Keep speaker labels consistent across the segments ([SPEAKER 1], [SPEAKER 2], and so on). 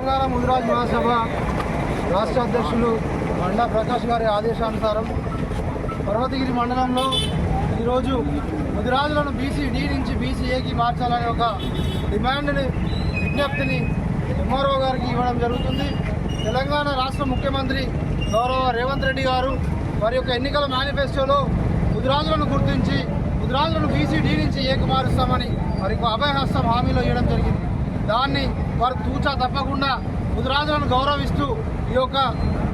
[SPEAKER 1] తెలంగాణ ముదిరాజ్ మహాసభ రాష్ట్ర అధ్యక్షులు బండా ప్రకాష్ గారి ఆదేశానుసారం పర్వతగిరి మండలంలో ఈరోజు ముదిరాజులను బీసీ డి నుంచి బీసీ ఏకి మార్చాలనే ఒక డిమాండ్ని విజ్ఞప్తిని ఎంఆర్ఓ గారికి ఇవ్వడం జరుగుతుంది. తెలంగాణ రాష్ట్ర ముఖ్యమంత్రి గౌరవ రేవంత్ రెడ్డి గారు వారి యొక్క ఎన్నికల మేనిఫెస్టోలో ముదిరాజులను గుర్తించి ముదిరాజులను బీసీ డి నుంచి ఏకి మారుస్తామని వారికి అభయహస్తం హామీలో ఇవ్వడం జరిగింది. దాన్ని వారు తూచా తప్పకుండా ముదిరాజులను గౌరవిస్తూ ఈ యొక్క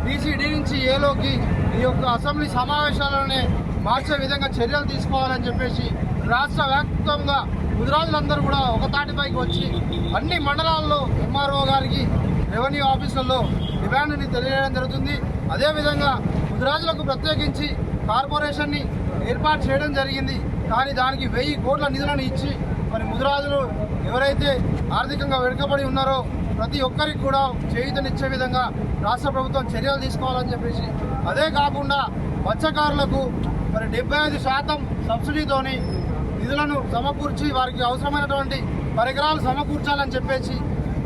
[SPEAKER 1] బీసీ డి నుంచి ఏలోకి ఈ యొక్క అసెంబ్లీ సమావేశాలనే మార్చే విధంగా చర్యలు తీసుకోవాలని చెప్పేసి రాష్ట్ర వ్యాప్తంగా ముదిరాజులందరూ కూడా ఒక తాటిపైకి వచ్చి అన్ని మండలాల్లో ఎంఆర్ఓ గారికి రెవెన్యూ ఆఫీసుల్లో డిమాండ్ని తెలియజేయడం జరుగుతుంది. అదేవిధంగా ముదిరాజులకు ప్రత్యేకించి కార్పొరేషన్ని ఏర్పాటు చేయడం జరిగింది. కానీ దానికి 1000 కోట్ల నిధులను ఇచ్చి మరి ముదిరాజులు ఎవరైతే ఆర్థికంగా వెనుకబడి ఉన్నారో ప్రతి ఒక్కరికి కూడా చేయూతనిచ్చే విధంగా రాష్ట్ర ప్రభుత్వం చర్యలు తీసుకోవాలని చెప్పేసి, అదే కాకుండా మత్స్యకారులకు మరి 75% సబ్సిడీతోని నిధులను సమకూర్చి వారికి అవసరమైనటువంటి పరికరాలు సమకూర్చాలని చెప్పేసి,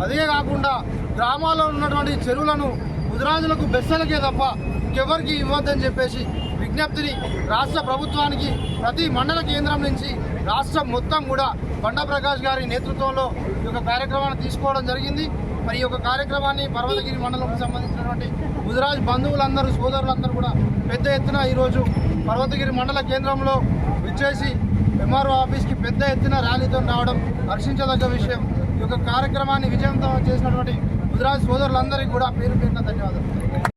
[SPEAKER 1] అదే కాకుండా గ్రామాల్లో ఉన్నటువంటి చెరువులను ముదిరాజులకు బెస్సలకే తప్ప ఇంకెవరికి ఇవ్వద్దని చెప్పేసి విజ్ఞప్తిని రాష్ట్ర ప్రభుత్వానికి ప్రతి మండల కేంద్రం నుంచి రాష్ట్రం మొత్తం కూడా బండా ప్రకాష్ గారి నేతృత్వంలో ఈ యొక్క కార్యక్రమాన్ని తీసుకోవడం జరిగింది. మరి ఈ యొక్క కార్యక్రమాన్ని పర్వతగిరి మండలంకు సంబంధించినటువంటి ముదిరాజ్ బంధువులందరూ సోదరులందరూ కూడా పెద్ద ఎత్తున ఈరోజు పర్వతగిరి మండల కేంద్రంలో విచ్చేసి ఎంఆర్ఓ ఆఫీస్కి పెద్ద ఎత్తున ర్యాలీతో రావడం హర్షించదగ్గ విషయం. ఈ యొక్క కార్యక్రమాన్ని విజయవంతం చేసినటువంటి ముదిరాజ్ సోదరులందరికీ కూడా పేరు పేరున ధన్యవాదాలు.